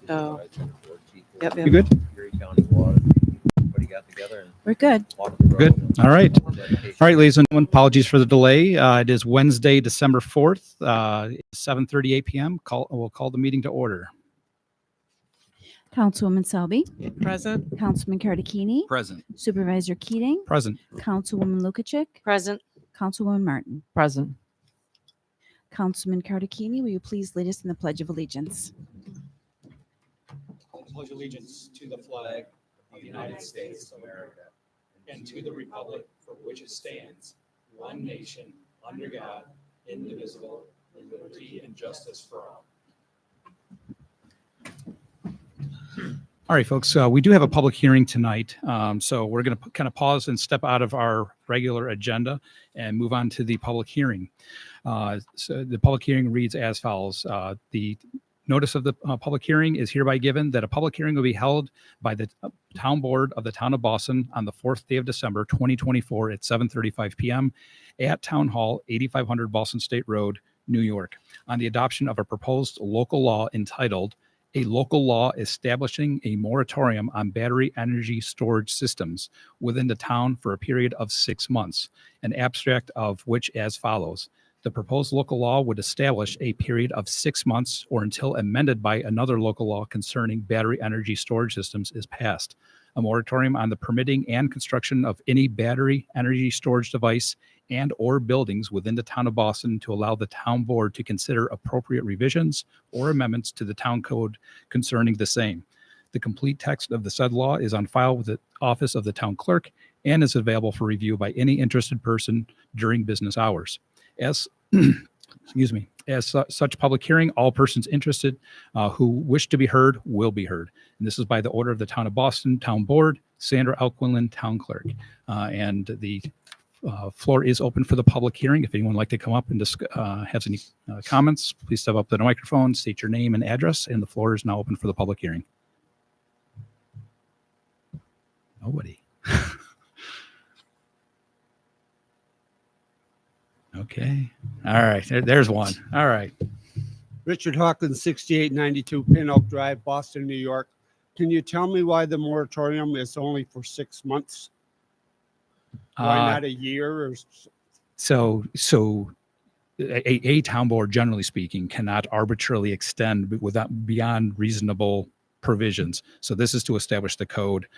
Oh. Yep. You good? Erie County Water. Everybody got together and We're good. walked the road. Good. and- All right. All right, ladies and gentlemen, apologies for the delay. It is Wednesday, December 4th, 7:38 p.m. We'll call the meeting to order. Councilwoman Selby, Present. Councilman Cardicchini, Present. Supervisor Keating, Present. Councilwoman Lukacic, Present. Councilwoman Martin. Present. Councilman Cardicchini, will you please lead us in the Pledge of Allegiance? I pledge allegiance to the flag of the United States of America and to the republic for which it stands, one nation, under God, indivisible, with liberty and justice for all. All right, folks, we do have a public hearing tonight. So we're going to kind of pause and step out of our regular agenda and move on to the public hearing. So the public hearing reads as follows. The notice of the public hearing is hereby given that a public hearing will be held by the Town Board of the Town of Boston on the 4th day of December, 2024 at 7:35 p.m. at Town Hall, 8500 Boston State Road, New York, on the adoption of a proposed local law entitled "A Local Law Establishing a Moratorium on Battery Energy Storage Systems within the town for a period of 6 months," an abstract of which as follows. The proposed local law would establish a period of 6 months or until amended by another local law concerning battery energy storage systems is passed. A moratorium on the permitting and construction of any battery energy storage device and or buildings within the town of Boston to allow the town board to consider appropriate revisions or amendments to the town code concerning the same. The complete text of the said law is on file with the office of the town clerk and is available for review by any interested person during business hours. As excuse me, as such public hearing, all persons interested who wish to be heard will be heard. And this is by the order of the Town of Boston Town Board, Sandra Alquinlan, Town Clerk. And the floor is open for the public hearing. If anyone would like to come up and have any comments, please step up to the microphone, state your name and address, and the floor is now open for the public hearing. Nobody. Okay. All right. There's one. All right. Richard Hawkins, 6892 Pin Oak Drive, Boston, New York. Can you tell me why the moratorium is only for 6 months? Why not a year? Or So a town board, generally speaking, cannot arbitrarily extend without beyond reasonable provisions. So this is to establish the code.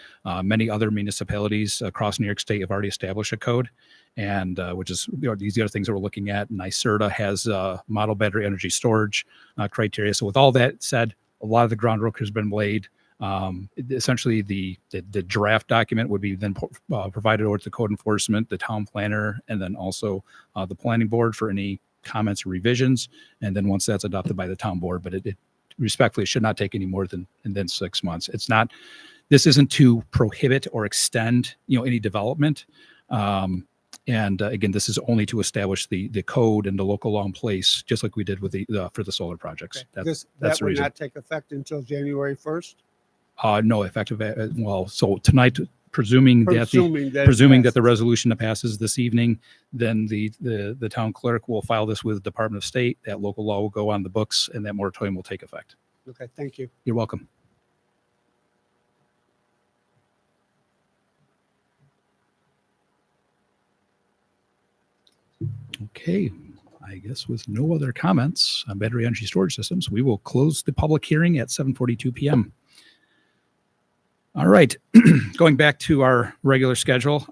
Many other municipalities across New York State have already established a code, and which is these other things that we're looking at. NYSERDA has model battery energy storage criteria. So with all that said, a lot of the groundwork has been laid. Essentially, the draft document would be then provided over to code enforcement, the town planner, and then also the planning board for any comments or revisions. And then once that's adopted by the town board, but it respectfully should not take any more than 6 months. It's not. This isn't to prohibit or extend any development. And again, this is only to establish the code and the local law in place, just like we did with for the solar projects. that That's the would reason. not take effect until January 1st? No, effective. Well, so tonight, presuming that Presuming the resolution passes this evening, then the town clerk will file this with the Department of State. That local law will go on the books, and that moratorium will take effect. Okay, thank you. You're welcome. Okay, I guess with no other comments on battery energy storage systems, we will close the public hearing at 7:42 p.m. All right, going back to our regular schedule,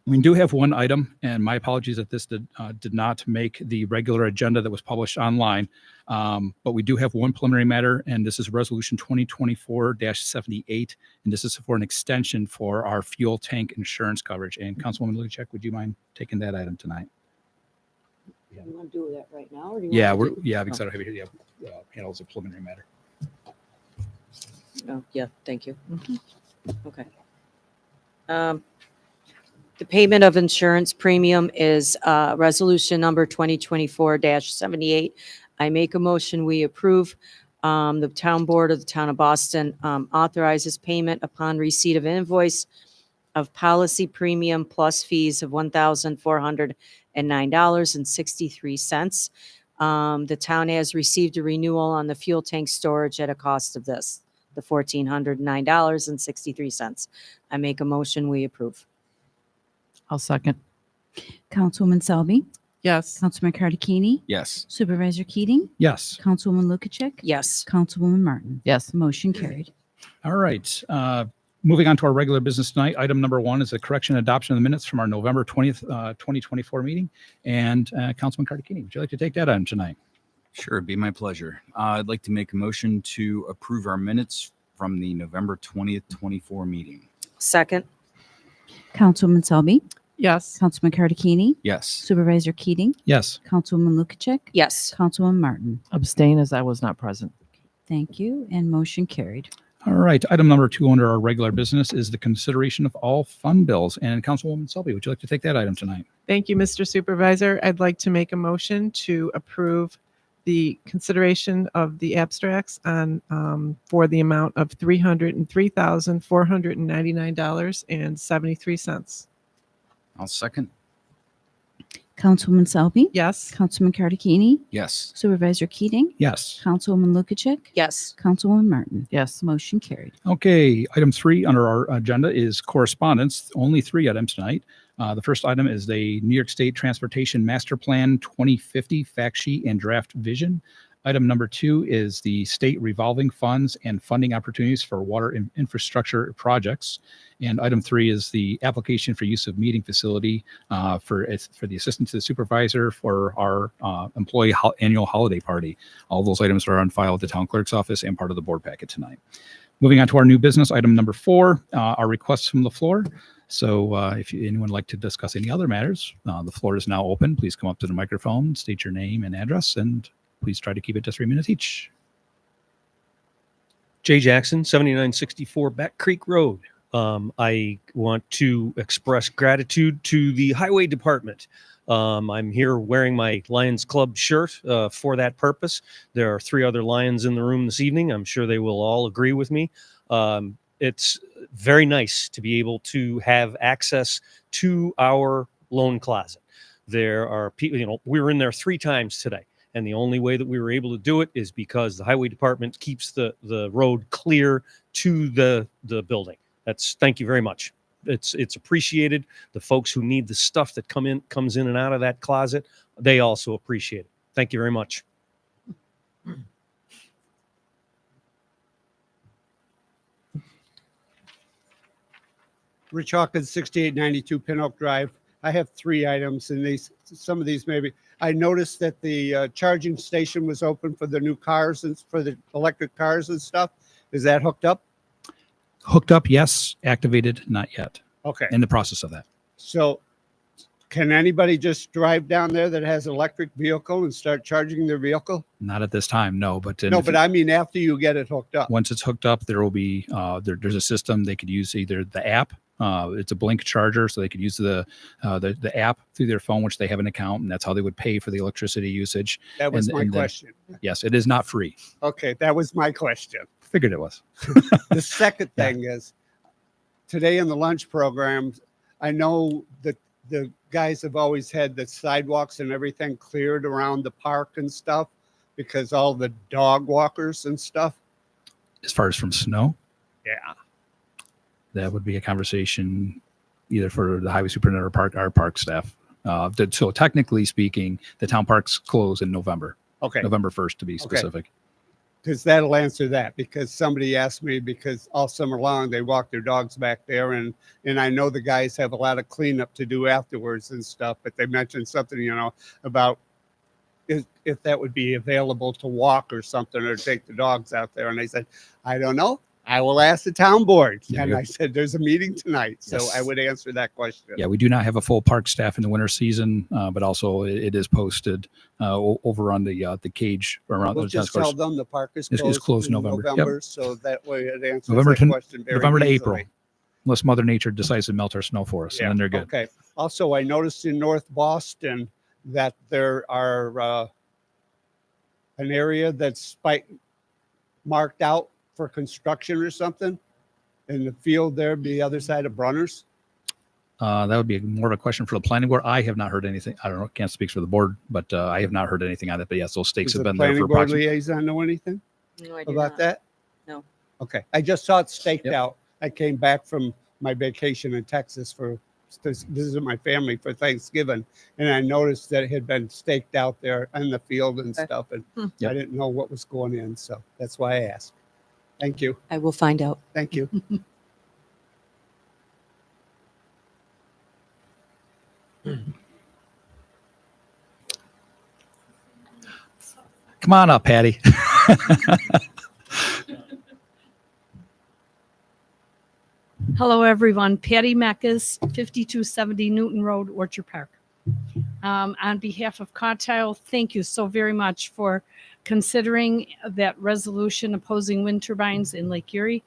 we do have one item, and my apologies that this did not make the regular agenda that was published online, but we do have one preliminary matter, and this is Resolution 2024-78, and this is for an extension for our fuel tank insurance coverage. And Councilwoman Lukacic, would you mind taking that item tonight? You want to do that right now? Or do you Yeah, want to because I don't have it here. Yeah, handles a preliminary matter. Oh, yeah, thank you. Okay. The payment of insurance premium is resolution number 2024-78. I make a motion, we approve. The town board of the town of Boston authorizes payment upon receipt of invoice of policy premium plus fees of $1,409.63. The town has received a renewal on the fuel tank storage at a cost of this, the $1,409.63. I make a motion, we approve. I'll second. Councilwoman Selby, Yes. Councilman Cardicchini, Yes. Supervisor Keating, Yes. Councilwoman Lukacek, Yes. Councilwoman Martin. Yes. Motion carried. All right. Moving on to our regular business tonight. Item number 1 is the correction and adoption of the minutes from our November 20th, 2024 meeting. And Councilman Cardicchini, would you like to take that on tonight? Sure, it'd be my pleasure. I'd like to make a motion to approve our minutes from the November 20th, 24 meeting. Second. Councilwoman Selby, Yes. Councilman Cardicchini, Yes. Supervisor Keating, Yes. Councilwoman Lukacek, Yes. Councilwoman Martin. Abstain as I was not present. Thank you, and motion carried. All right. Item number 2 under our regular business is the consideration of all fund bills. And Councilwoman Selby, would you like to take that item tonight? Thank you, Mr. Supervisor. I'd like to make a motion to approve the consideration of the abstracts on for the amount of $303,499.73. I'll second. Councilwoman Selby, Yes. Councilman Cardicchini, Yes. Supervisor Keating, Yes. Councilwoman Lukacek, Yes. Councilwoman Martin. Yes. Motion carried. Okay. Item 3 under our agenda is correspondence. Only 3 items tonight. The first item is the New York State Transportation Master Plan 2050 fact sheet and draft vision. Item number 2 is the state revolving funds and funding opportunities for water infrastructure projects. And item 3 is the application for use of meeting facility for the assistant to the supervisor for our employee annual holiday party. All those items are on file at the town clerk's office and part of the board packet tonight. Moving on to our new business, item number 4, our requests from the floor. So if anyone would like to discuss any other matters, the floor is now open. Please come up to the microphone, state your name and address, and please try to keep it to 3 minutes each. Jay Jackson, 7964 Back Creek Road. I want to express gratitude to the Highway Department. I'm here wearing my Lions Club shirt for that purpose. There are 3 other Lions in the room this evening. I'm sure they will all agree with me. It's very nice to be able to have access to our loan closet. There are people, we were in there 3 times today. And the only way that we were able to do it is because the highway department keeps the road clear to the building. Thank you very much. It's appreciated. The folks who need the stuff that comes in and out of that closet, they also appreciate it. Thank you very much. Rich Hawkins, 6892 Pin Oak Drive. I have 3 items, and some of these maybe. I noticed that the charging station was open for the new cars and for the electric cars and stuff. Is that hooked up? Hooked up, yes. Activated, not yet. Okay. In the process of that. So can anybody just drive down there that has an electric vehicle and start charging their vehicle? Not at this time, no. But No, but I mean after you get it hooked up. once it's hooked up, there will be there's a system they could use either the app. It's a Blink charger, so they could use the app through their phone, which they have an account, and that's how they would pay for the electricity usage. That was my and then- question. Yes, it is not free. Okay, that was my question. Figured it was. The second thing is today in the lunch program, I know that the guys have always had the sidewalks and everything cleared around the park and stuff because all the dog walkers and stuff. As far as from snow, Yeah. that would be a conversation either for the highway superintendent or our park staff. So technically speaking, the town parks close in November, Okay. November 1st to be Okay. specific. Because that'll answer that, because somebody asked me, because all summer long they walk their dogs back there, and I know the guys have a lot of cleanup to do afterwards and stuff, but they mentioned something, about if that would be available to walk or something, or take the dogs out there. And I said, I don't know. I will ask the town board. Yeah, And good. I said, there's a meeting tonight, so Yes. I would answer that question. Yeah, we do not have a full park staff in the winter season, but also it is posted over on the cage around We'll the tennis just tell course. them the park is It's closed, closed in November. Yep. so that way it answers November that to- question very November to easily. April, unless Mother Nature decides to melt our snow for us, and then they're good. Okay. Also, I noticed in North Boston that there are an area that's marked out for construction or something in the field there, the other side of Brunners. That would be more of a question for the planning board. I have not heard anything. I don't know, can't speak for the board, but I have not heard anything on it. But yes, those stakes Does have the been there planning for board approximately. liaison know anything No, I do about not. that? No. Okay, I just saw it staked Yep. out. I came back from my vacation in Texas to visit my family for Thanksgiving, and I noticed that it had been staked out there in the field and Okay. stuff, and Yep. I didn't know what was going in, so that's why I asked. Thank you, I will find out. thank you. Come on up, Patty. Hello, everyone. Patty Meckes, 5270 Newton Road, Orchard Park. On behalf of Cotile, thank you so very much for considering that resolution opposing wind turbines in Lake Erie.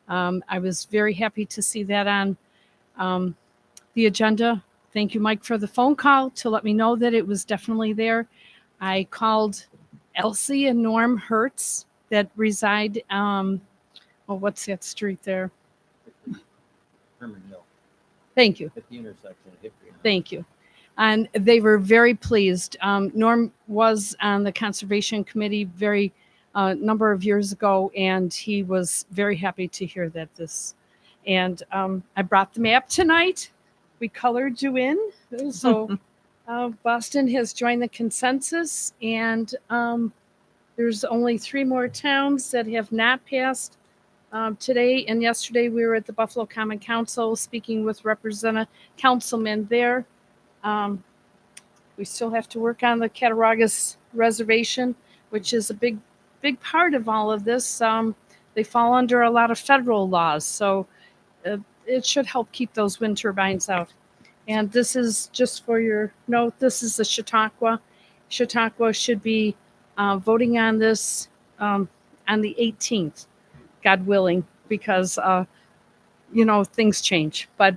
I was very happy to see that on the agenda. Thank you, Mike, for the phone call to let me know that it was definitely there. I called Elsie and Norm Hertz that reside, what's that street there? Herman Mill Thank you. at the intersection of Hickory. Thank you. And they were very pleased. Norm was on the Conservation Committee very number of years ago, and he was very happy to hear that this. And I brought the map tonight. We colored you in. So Boston has joined the consensus, and there's only 3 more towns that have not passed. Today and yesterday, we were at the Buffalo Common Council speaking with councilmen there. We still have to work on the Cattaraugus Reservation, which is a big part of all of this. They fall under a lot of federal laws, so it should help keep those wind turbines out. And this is just for your note. This is the Chautauqua. Chautauqua should be voting on this on the 18th. God willing, because, things change. But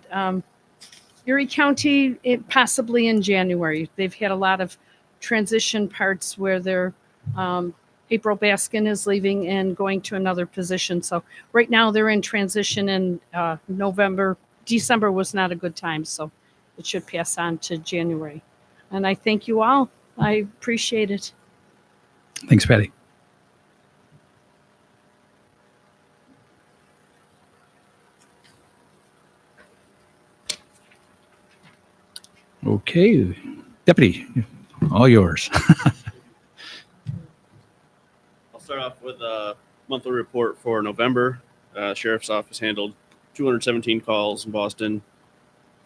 Erie County, possibly in January. They've had a lot of transition parts where they're, April Baskin is leaving and going to another position. So right now they're in transition in November. December was not a good time, so it should pass on to January. And I thank you all. I appreciate it. Thanks, Patty. Okay, Deputy, all yours. I'll start off with a monthly report for November. Sheriff's Office handled 217 calls in Boston,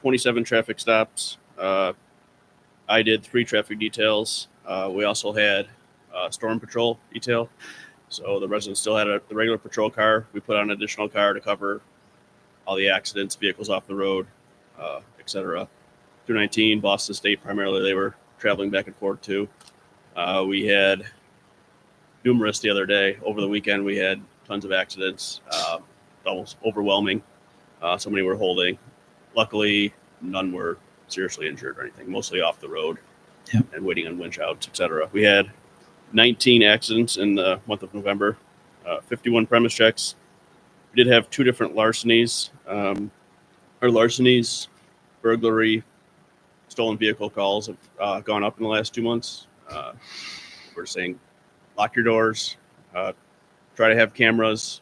27 traffic stops. I did 3 traffic details. We also had a storm patrol detail. So the residents still had the regular patrol car. We put on an additional car to cover all the accidents, vehicles off the road, etc. 219, Boston State primarily, they were traveling back and forth too. We had numerous the other day. Over the weekend, we had tons of accidents, almost overwhelming. So many were holding. Luckily, none were seriously injured or anything, mostly off the road. Yep. And waiting on winch outs, etc. We had 19 accidents in the month of November, 51 premise checks. We did have 2 different larcenies. Our larcenies, burglary, stolen vehicle calls have gone up in the last 2 months. We're saying lock your doors, try to have cameras.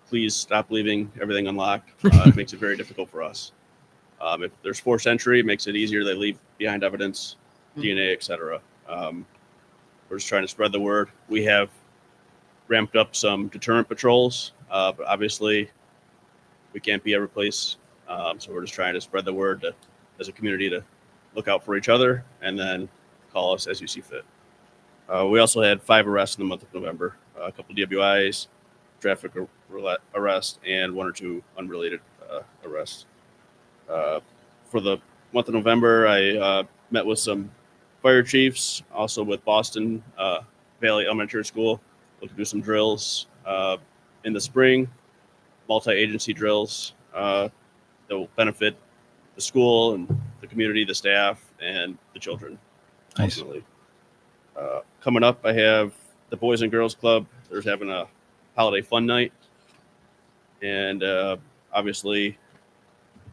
Please stop leaving everything unlocked. It makes it very difficult for us. If there's forced entry, it makes it easier. They leave behind evidence, DNA, etc. We're just trying to spread the word. We have ramped up some deterrent patrols, but obviously we can't be every place. So we're just trying to spread the word as a community to look out for each other and then call us as you see fit. We also had 5 arrests in the month of November, a couple DWIs, traffic arrest, and 1 or 2 unrelated arrests. For the month of November, I met with some fire chiefs, also with Boston Valley Elementary School, looking to do some drills in the spring, multi-agency drills that will benefit the school and the community, the staff, and the children. Nice. Ultimately. Coming up, I have the Boys and Girls Club. They're having a holiday fun night. And obviously,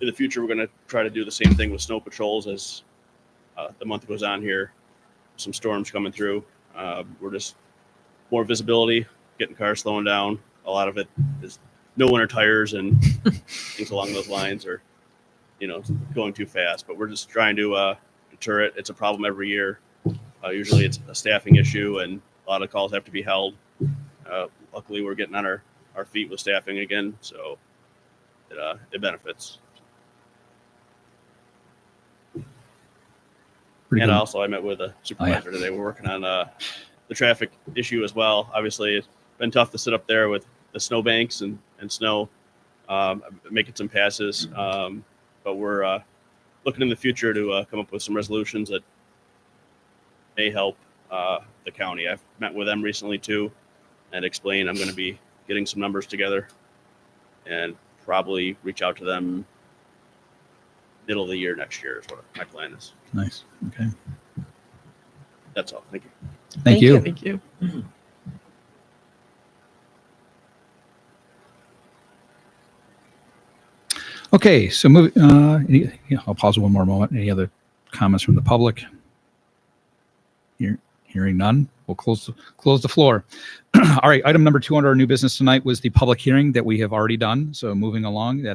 in the future, we're going to try to do the same thing with snow patrols as the month goes on here. Some storms coming through. We're just more visibility, getting cars slowing down. A lot of it is no winter tires and things along those lines, or going too fast. But we're just trying to deter it. It's a problem every year. Usually, it's a staffing issue, and a lot of calls have to be held. Luckily, we're getting on our feet with staffing again, so it benefits. Pretty And good. also, I met with a supervisor today. We're working on the traffic issue as well. Obviously, it's been tough to sit up there with the snow banks and snow, making some passes. But we're looking in the future to come up with some resolutions that may help the county. I've met with them recently too, and explained I'm going to be getting some numbers together and probably reach out to them middle of the year next year is what my plan is. Nice. Okay. That's all. Thank you. Thank you. Thank you. Okay, so I'll pause one more moment. Any other comments from the public? Hearing none, we'll close the floor. All right, item number 2 under our new business tonight was the public hearing that we have already done. So moving along, we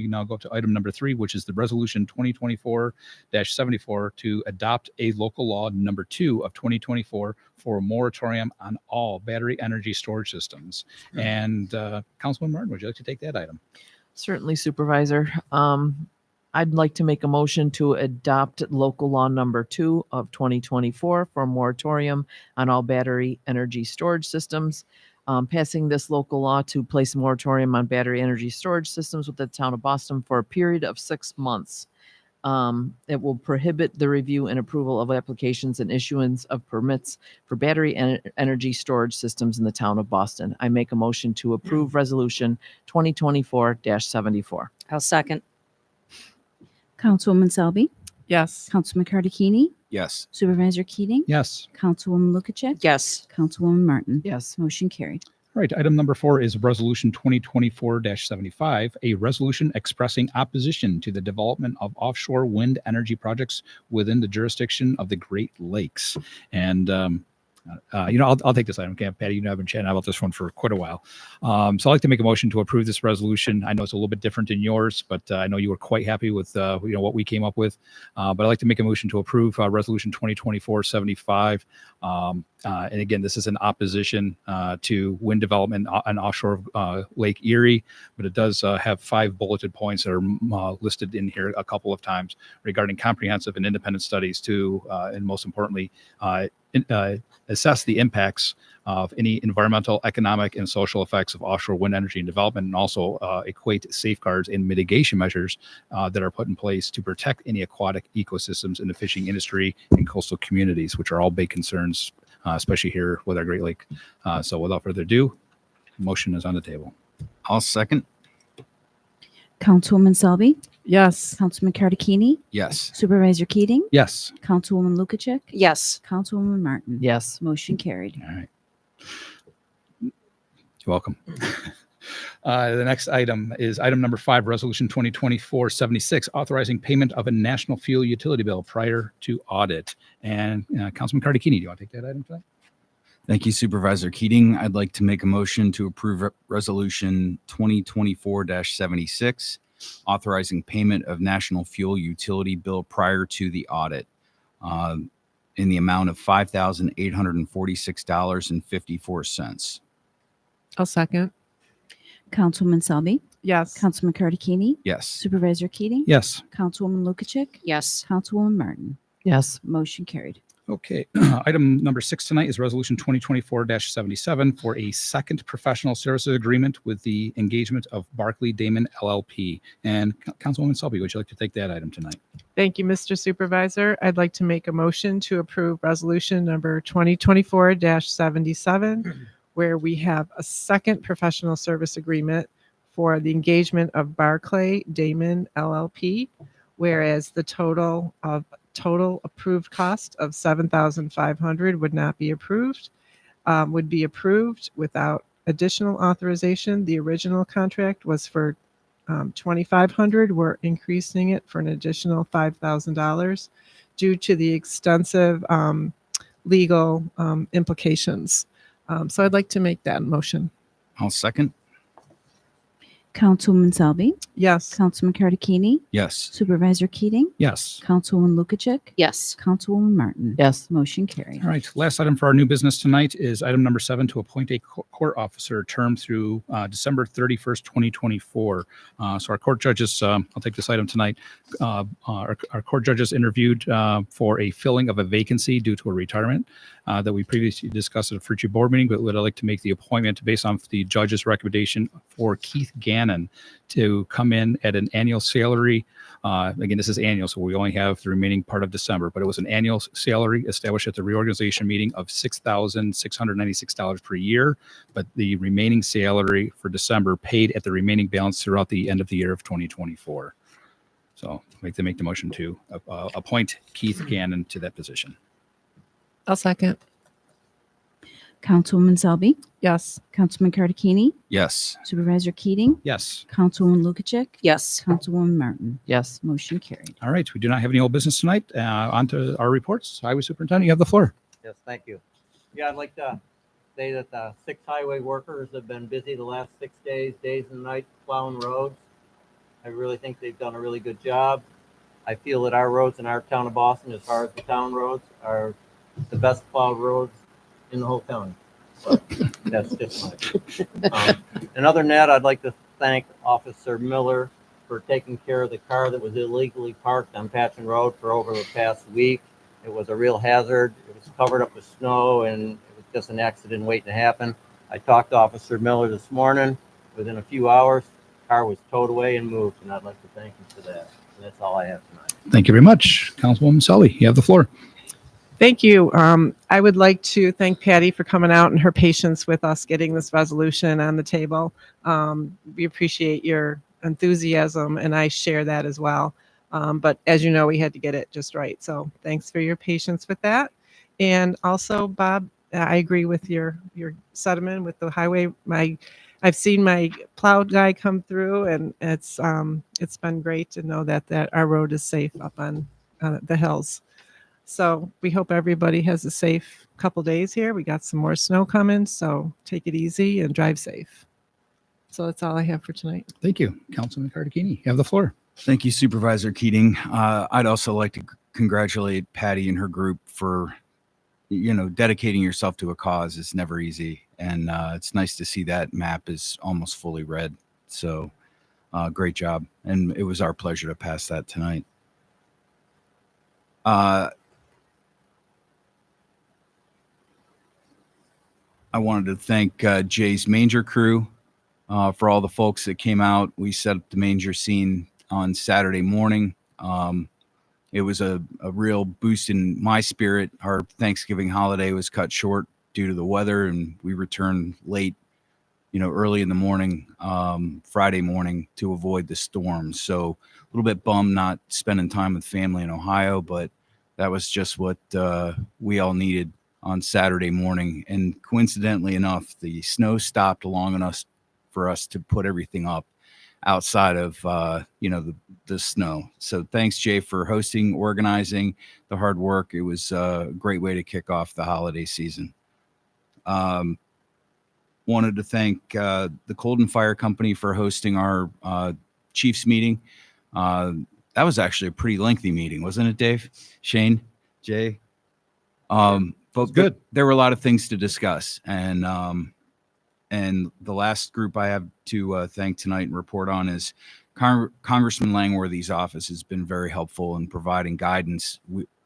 now go to item number 3, which is the resolution 2024-74 to adopt a local law number 2 of 2024 for a moratorium on all battery energy storage systems. And Councilman Martin, would you like to take that item? Certainly, Supervisor. I'd like to make a motion to adopt local law number 2 of 2024 for a moratorium on all battery energy storage systems. Passing this local law to place a moratorium on battery energy storage systems with the town of Boston for a period of 6 months. It will prohibit the review and approval of applications and issuance of permits for battery energy storage systems in the town of Boston. I make a motion to approve resolution 2024-74. I'll second. Councilwoman Selby, Yes. Councilman Cardicchini, Yes. Supervisor Keating, Yes. Councilwoman Lukacek, Yes. Councilwoman Martin. Yes. Motion carried. All right, item number 4 is resolution 2024-75, a resolution expressing opposition to the development of offshore wind energy projects within the jurisdiction of the Great Lakes. And I'll take this item. Okay, Patty, I've been chatting about this one for quite a while. So I'd like to make a motion to approve this resolution. I know it's a little bit different than yours, but I know you were quite happy with what we came up with. But I'd like to make a motion to approve resolution 2024-75. And again, this is in opposition to wind development on offshore Lake Erie, but it does have 5 bulleted points that are listed in here a couple of times regarding comprehensive and independent studies to, and most importantly, assess the impacts of any environmental, economic, and social effects of offshore wind energy and development, and also equate safeguards and mitigation measures that are put in place to protect any aquatic ecosystems in the fishing industry and coastal communities, which are all big concerns, especially here with our Great Lake. So without further ado, motion is on the table. I'll second. Councilwoman Selby, Yes. Councilman Cardicchini, Yes. Supervisor Keating, Yes. Councilwoman Lukacek, Yes. Councilwoman Martin. Yes. Motion carried. All right. You're welcome. The next item is item number 5, resolution 2024-76, authorizing payment of a national fuel utility bill prior to audit. And Councilman Cardicchini, do you want to take that item tonight? Thank you, Supervisor Keating. I'd like to make a motion to approve resolution 2024-76, authorizing payment of national fuel utility bill prior to the audit in the amount of $5,846.54. I'll second. Councilwoman Selby, Yes. Councilman Cardicchini, Yes. Supervisor Keating, Yes. Councilwoman Lukacek, Yes. Councilwoman Martin. Yes. Motion carried. Okay. Item number 6 tonight is resolution 2024-77 for a second professional services agreement with the engagement of Barclay Damon LLP. And Councilwoman Selby, would you like to take that item tonight? Thank you, Mr. Supervisor. I'd like to make a motion to approve resolution number 2024-77, where we have a second professional service agreement for the engagement of Barclay Damon LLP, whereas the total approved cost of $7,500 would not be approved, without additional authorization. The original contract was for $2,500. We're increasing it for an additional $5,000 due to the extensive legal implications. So I'd like to make that motion. I'll second. Councilwoman Selby, Yes. Councilman Cardicchini, Yes. Supervisor Keating, Yes. Councilwoman Lukacek, Yes. Councilwoman Martin. Yes. Motion carried. All right. Last item for our new business tonight is item number 7 to appoint a court officer term through December 31st, 2024. So our court judges, I'll take this item tonight. Our court judges interviewed for a filling of a vacancy due to a retirement that we previously discussed at a future board meeting, but would like to make the appointment based on the judge's recommendation for Keith Gannon to come in at an annual salary. Again, this is annual, so we only have the remaining part of December, but it was an annual salary established at the reorganization meeting of $6,696 per year, but the remaining salary for December paid at the remaining balance throughout the end of the year of 2024. So make the motion to appoint Keith Gannon to that position. I'll second. Councilwoman Selby, Yes. Councilman Cardicchini, Yes. Supervisor Keating, Yes. Councilwoman Lukacek, Yes. Councilwoman Martin. Yes. Motion carried. All right. We do not have any old business tonight. On to our reports. Highway Superintendent, you have the floor. Yes, thank you. Yeah, I'd like to say that the 6 highway workers have been busy the last 6 days and nights plowing roads. I really think they've done a really good job. I feel that our roads in our town of Boston, as far as the town roads, are the best plowed roads in the whole county. But that's just my. And other than that, I'd like to thank Officer Miller for taking care of the car that was illegally parked on Patchen Road for over the past week. It was a real hazard. It was covered up with snow, and it was just an accident waiting to happen. I talked to Officer Miller this morning. Within a few hours, the car was towed away and moved, and I'd like to thank him for that. And that's all I have tonight. Thank you very much. Councilwoman Sully, you have the floor. Thank you. I would like to thank Patty for coming out and her patience with us getting this resolution on the table. We appreciate your enthusiasm, and I share that as well. But as you know, we had to get it just right. So thanks for your patience with that. And also, Bob, I agree with your sentiment with the highway. I've seen my plowed guy come through, and it's been great to know that our road is safe up on the hills. So we hope everybody has a safe couple days here. We got some more snow coming, so take it easy and drive safe. So that's all I have for tonight. Thank you. Councilman Cardicchini, you have the floor. Thank you, Supervisor Keating. I'd also like to congratulate Patty and her group for, dedicating yourself to a cause. It's never easy. And it's nice to see that map is almost fully red. So great job. And it was our pleasure to pass that tonight. I wanted to thank Jay's Manger crew for all the folks that came out. We set up the manger scene on Saturday morning. It was a real boost in my spirit. Our Thanksgiving holiday was cut short due to the weather, and we returned late, early in the morning, Friday morning, to avoid the storms. So a little bit bummed not spending time with family in Ohio, but that was just what we all needed on Saturday morning. And coincidentally enough, the snow stopped long enough for us to put everything up outside of, the snow. So thanks, Jay, for hosting, organizing the hard work. It was a great way to kick off the holiday season. Wanted to thank the Colden Fire Company for hosting our Chiefs meeting. That was actually a pretty lengthy meeting, wasn't it, Dave? Shane? Jay? But good. There were a lot of things to discuss. And the last group I have to thank tonight and report on is Congressman Langworthy's office has been very helpful in providing guidance.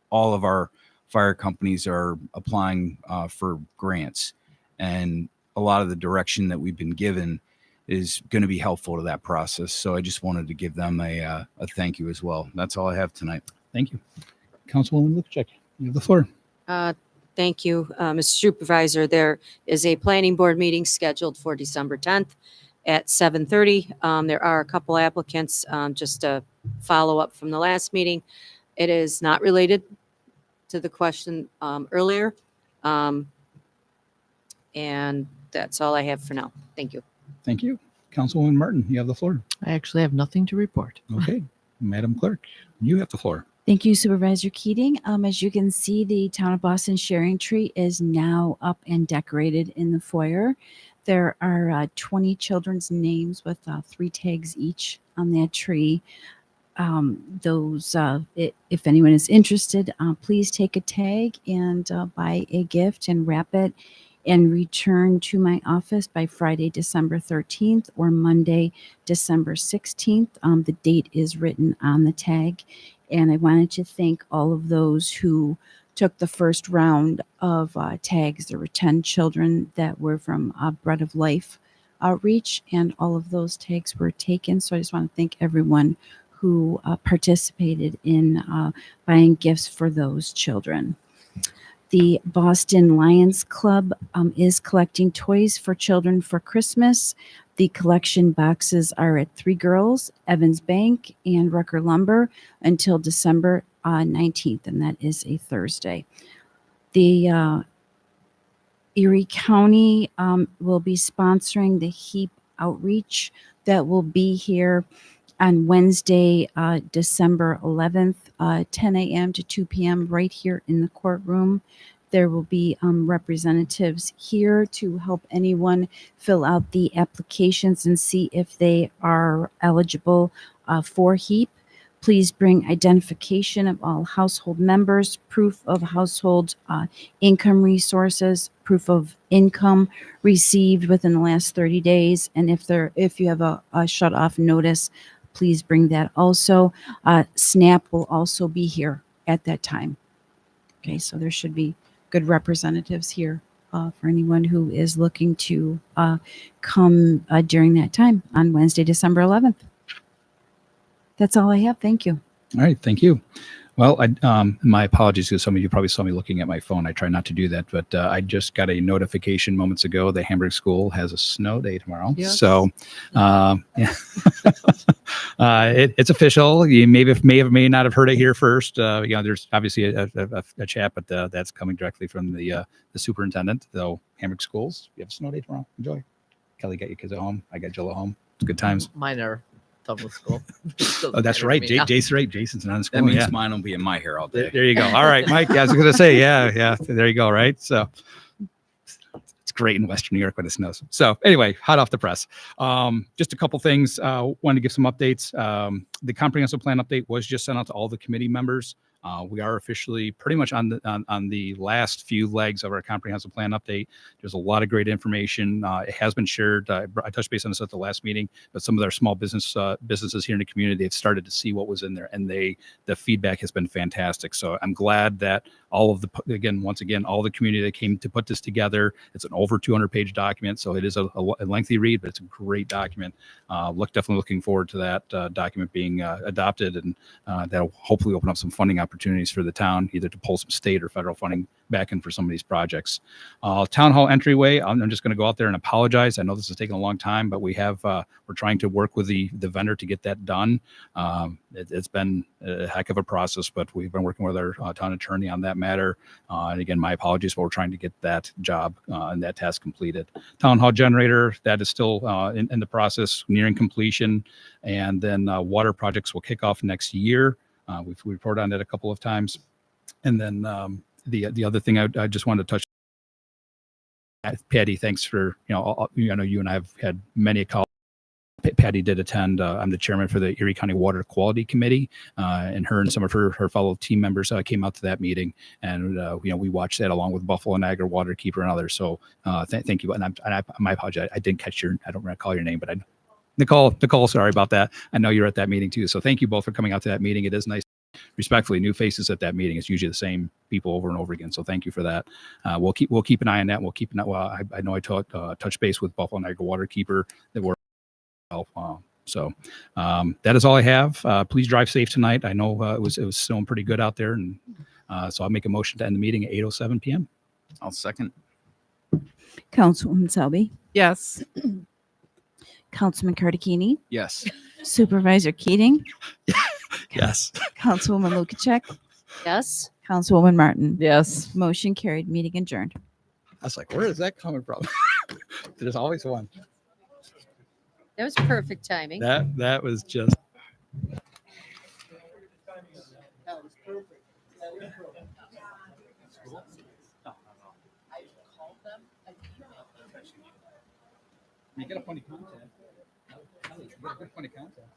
All of our fire companies are applying for grants, and a lot of the direction that we've been given is going to be helpful to that process. So I just wanted to give them a thank you as well. That's all I have tonight. Thank you. Councilwoman Lukacek, you have the floor. Thank you, Mr. Supervisor. There is a planning board meeting scheduled for December 10th at 7:30. There are a couple applicants, just a follow-up from the last meeting. It is not related to the question earlier. And that's all I have for now. Thank you. Thank you. Councilwoman Martin, you have the floor. I actually have nothing to report. Okay. Madam Clerk, you have the floor. Thank you, Supervisor Keating. As you can see, the Town of Boston Sharing Tree is now up and decorated in the foyer. There are 20 children's names with 3 tags each on that tree. If anyone is interested, please take a tag and buy a gift and wrap it and return to my office by Friday, December 13th or Monday, December 16th. The date is written on the tag. And I wanted to thank all of those who took the first round of tags. There were 10 children that were from Bread of Life Outreach, and all of those tags were taken. So I just want to thank everyone who participated in buying gifts for those children. The Boston Lions Club is collecting toys for children for Christmas. The collection boxes are at Three Girls, Evans Bank, and Rucker Lumber until December 19th, and that is a Thursday. The Erie County will be sponsoring the HEAP outreach that will be here on Wednesday, December 11th, 10 a.m. to 2 p.m. right here in the courtroom. There will be representatives here to help anyone fill out the applications and see if they are eligible for HEAP. Please bring identification of all household members, proof of household income resources, proof of income received within the last 30 days. And if you have a shut-off notice, please bring that also. SNAP will also be here at that time. Okay, so there should be good representatives here for anyone who is looking to come during that time on Wednesday, December 11th. That's all I have. Thank you. All right. Thank you. Well, my apologies because some of you probably saw me looking at my phone. I try not to do that, but I just got a notification moments ago. The Hamburg School has a snow day tomorrow. Yes. So yeah. It's official. You may not have heard it here first. There's obviously a chat, but that's coming directly from the superintendent. So Hamburg Schools, you have a snow day tomorrow. Enjoy. Kelly got your kids at home. I got Jill at home. It's good times. Mine are done with school. Oh, that's right. Jason's right. Jason's not in school. That means Yeah. mine will be in my hair all day. There you go. All right, Mike. I was going to say, yeah. There you go. Right. So it's great in Western New York when it snows. So anyway, hot off the press. Just a couple things. Wanted to give some updates. The comprehensive plan update was just sent out to all the committee members. We are officially pretty much on the last few legs of our comprehensive plan update. There's a lot of great information. It has been shared. I touched base on this at the last meeting, but some of our small businesses here in the community, they've started to see what was in there, and the feedback has been fantastic. So I'm glad that all of once again, all the community that came to put this together. It's an over 200-page document, so it is a lengthy read, but it's a great document. Definitely looking forward to that document being adopted, and that'll hopefully open up some funding opportunities for the town, either to pull some state or federal funding back in for some of these projects. Town hall entryway, I'm just going to go out there and apologize. I know this has taken a long time, but we're trying to work with the vendor to get that done. It's been a heck of a process, but we've been working with our town attorney on that matter. And again, my apologies, but we're trying to get that job and that task completed. Town hall generator, that is still in the process, nearing completion. And then water projects will kick off next year. We've reported on that a couple of times. And then the other thing I just wanted to touch, Patty, thanks for, I know you and I have had many calls. Patty did attend. I'm the chairman for the Erie County Water Quality Committee, and her and some of her fellow team members came out to that meeting, and we watched that along with Buffalo Niagara Waterkeeper and others. So thank you. And my apologies, I didn't catch I don't recall your name, but Nicole, sorry about that. I know you're at that meeting too. So thank you both for coming out to that meeting. It is nice. Respectfully, new faces at that meeting. It's usually the same people over and over again. So thank you for that. We'll keep an eye on that. We'll keep an eye. Well, I know I touched base with Buffalo Niagara Waterkeeper that we're. So that is all I have. Please drive safe tonight. I know it was snowing pretty good out there, and so I'll make a motion to end the meeting at 8:07 p.m. I'll second. Councilwoman Selby, Yes. Councilman Cardicchini, Yes. Supervisor Keating, Yes. Councilwoman Lukacek, Yes. Councilwoman Martin. Yes. Motion carried. Meeting adjourned. I was like, where is that coming from? There's always one. That was perfect timing. That was just. You get a point of contact. You get a good point of contact.